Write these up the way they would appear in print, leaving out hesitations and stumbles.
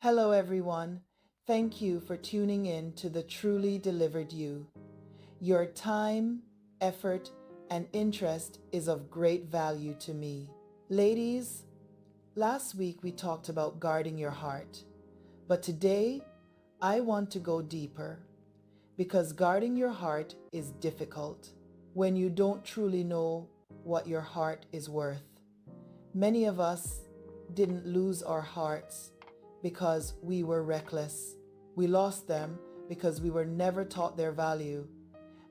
Hello, everyone. Thank you for tuning in to the Truly Delivered You. Your time, effort, and interest is of great value to me. Ladies, last week we talked about guarding your heart, but today I want to go deeper because guarding your heart is difficult when you don't truly know what your heart is worth. Many of us didn't lose our hearts because we were reckless. We lost them because we were never taught their value.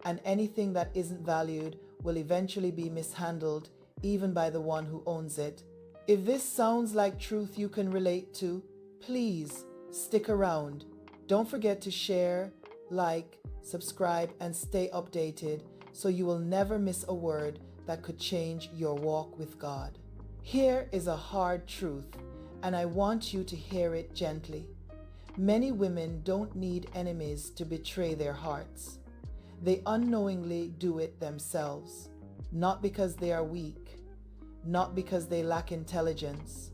And anything that isn't valued will eventually be mishandled, even by the one who owns it. If this sounds like truth you can relate to, please stick around. Don't forget to share, like, subscribe, and stay updated so you will never miss a word that could change your walk with God. Here is a hard truth, and I want you to hear it gently. Many women don't need enemies to betray their hearts. They unknowingly do it themselves, not because they are weak, not because they lack intelligence,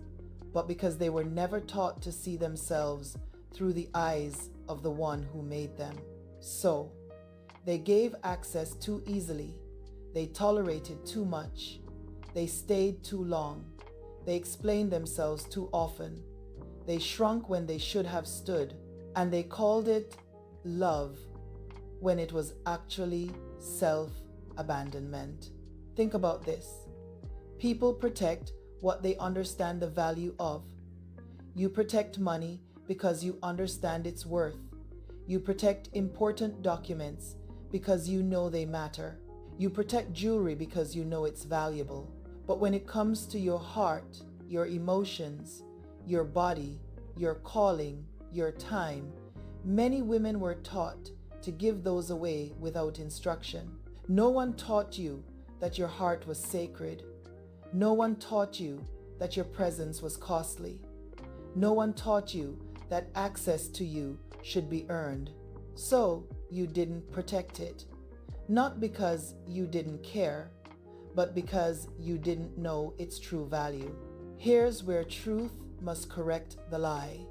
but because they were never taught to see themselves through the eyes of the one who made them. So, they gave access too easily, they tolerated too much, they stayed too long, they explained themselves too often, they shrunk when they should have stood, and they called it love when it was actually self-abandonment. Think about this. People protect what they understand the value of. You protect money because you understand its worth. You protect important documents because you know they matter. You protect jewelry because you know it's valuable. But when it comes to your heart, your emotions, your body, your calling, your time, many women were taught to give those away without instruction. No one taught you that your heart was sacred. No one taught you that your presence was costly. No one taught you that access to you should be earned. So you didn't protect it. Not because you didn't care, but because you didn't know its true value. Here's where truth must correct the lie.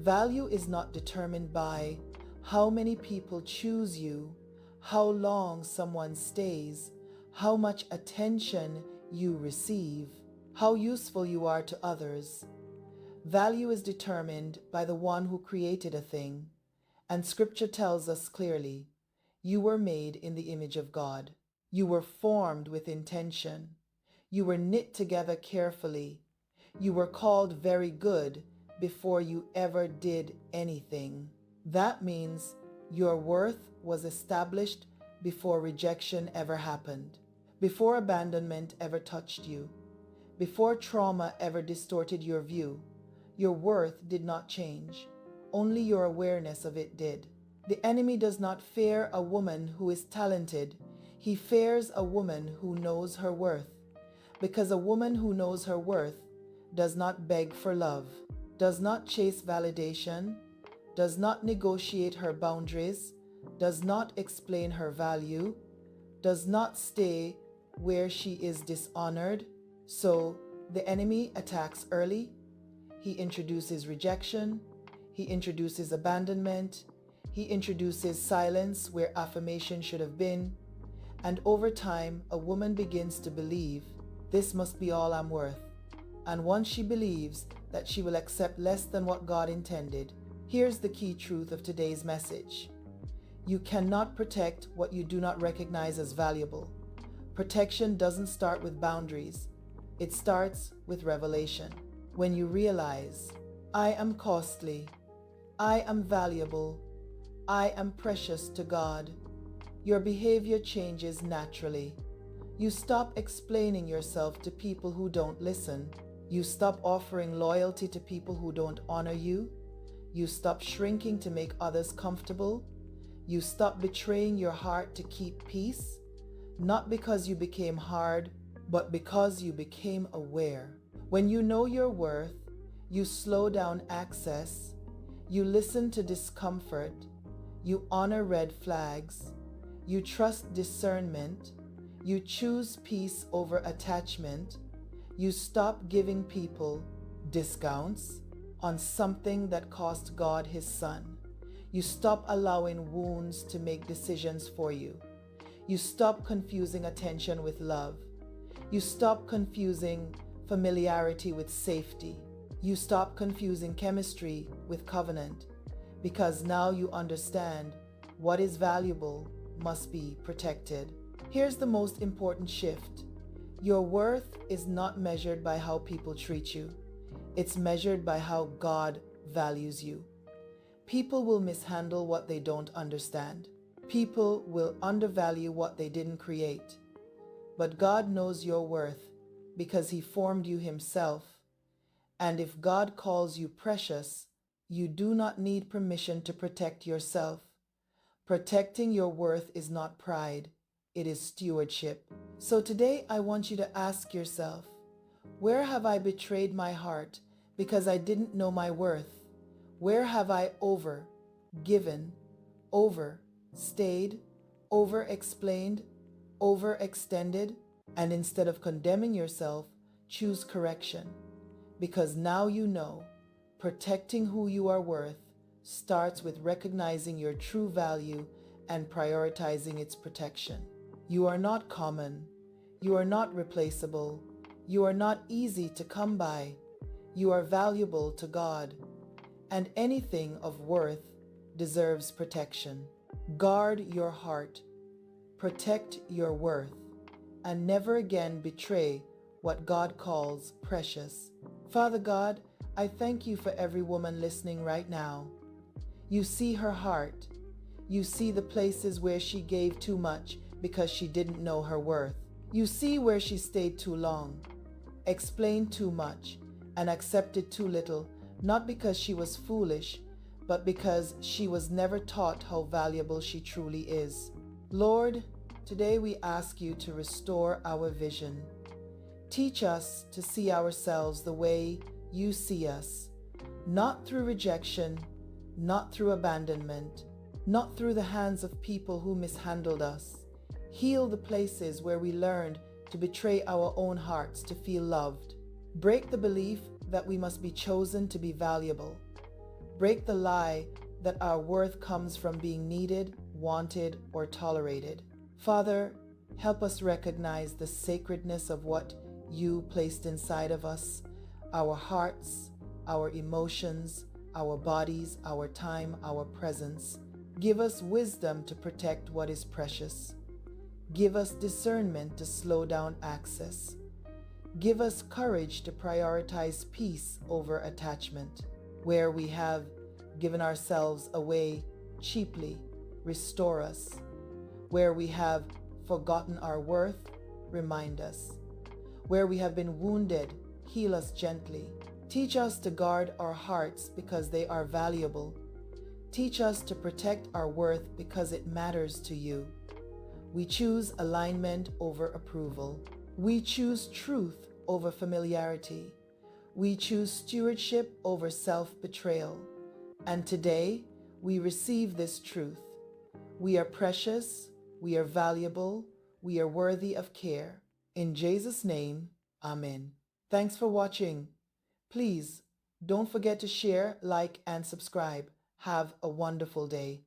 Value is not determined by how many people choose you, how long someone stays, how much attention you receive, how useful you are to others. Value is determined by the one who created a thing, and Scripture tells us clearly, you were made in the image of God. You were formed with intention. You were knit together carefully. You were called very good before you ever did anything. That means your worth was established before rejection ever happened, before abandonment ever touched you, before trauma ever distorted your view. Your worth did not change. Only your awareness of it did. The enemy does not fear a woman who is talented. He fears a woman who knows her worth. Because a woman who knows her worth does not beg for love, does not chase validation, does not negotiate her boundaries, does not explain her value, does not stay where she is dishonored. So the enemy attacks early. He introduces rejection. He introduces abandonment. He introduces silence where affirmation should have been. And over time, a woman begins to believe, this must be all I'm worth. And once she believes that she will accept less than what God intended, here's the key truth of today's message. You cannot protect what you do not recognize as valuable. Protection doesn't start with boundaries. It starts with revelation. When you realize, I am costly, I am valuable, I am precious to God, your behavior changes naturally. You stop explaining yourself to people who don't listen. You stop offering loyalty to people who don't honor you. You stop shrinking to make others comfortable. You stop betraying your heart to keep peace, not because you became hard, but because you became aware. When you know your worth, you slow down access, you listen to discomfort, you honor red flags, you trust discernment, you choose peace over attachment, you stop giving people discounts, on something that cost God his son. You stop allowing wounds to make decisions for you. You stop confusing attention with love. You stop confusing familiarity with safety. You stop confusing chemistry with covenant, because now you understand what is valuable must be protected. Here's the most important shift. Your worth is not measured by how people treat you. It's measured by how God values you. People will mishandle what they don't understand. People will undervalue what they didn't create. But God knows your worth because he formed you himself. And if God calls you precious, you do not need permission to protect yourself. Protecting your worth is not pride, it is stewardship. So today I want you to ask yourself, where have I betrayed my heart because I didn't know my worth? Where have I given, overstayed, over-explained, overextended? And instead of condemning yourself, choose correction. Because now you know, protecting who you are worth starts with recognizing your true value and prioritizing its protection. You are not common. You are not replaceable. You are not easy to come by. You are valuable to God. And anything of worth deserves protection. Guard your heart. Protect your worth. And never again betray what God calls precious. Father God, I thank you for every woman listening right now. You see her heart. You see the places where she gave too much because she didn't know her worth. You see where she stayed too long, explained too much, and accepted too little, not because she was foolish, but because she was never taught how valuable she truly is. Lord, today we ask you to restore our vision. Teach us to see ourselves the way you see us, not through rejection, not through abandonment, not through the hands of people who mishandled us. Heal the places where we learned to betray our own hearts to feel loved. Break the belief that we must be chosen to be valuable. Break the lie that our worth comes from being needed, wanted, or tolerated. Father, help us recognize the sacredness of what you placed inside of us, our hearts, our emotions, our bodies, our time, our presence. Give us wisdom to protect what is precious. Give us discernment to slow down access. Give us courage to prioritize peace over attachment. Where we have given ourselves away cheaply, restore us. Where we have forgotten our worth, remind us. Where we have been wounded, heal us gently. Teach us to guard our hearts because they are valuable. Teach us to protect our worth because it matters to you. We choose alignment over approval. We choose truth over familiarity. We choose stewardship over self-betrayal. And today, we receive this truth. We are precious, we are valuable, we are worthy of care. In Jesus' name, Amen. Thanks for watching. Please, don't forget to share, like, and subscribe. Have a wonderful day.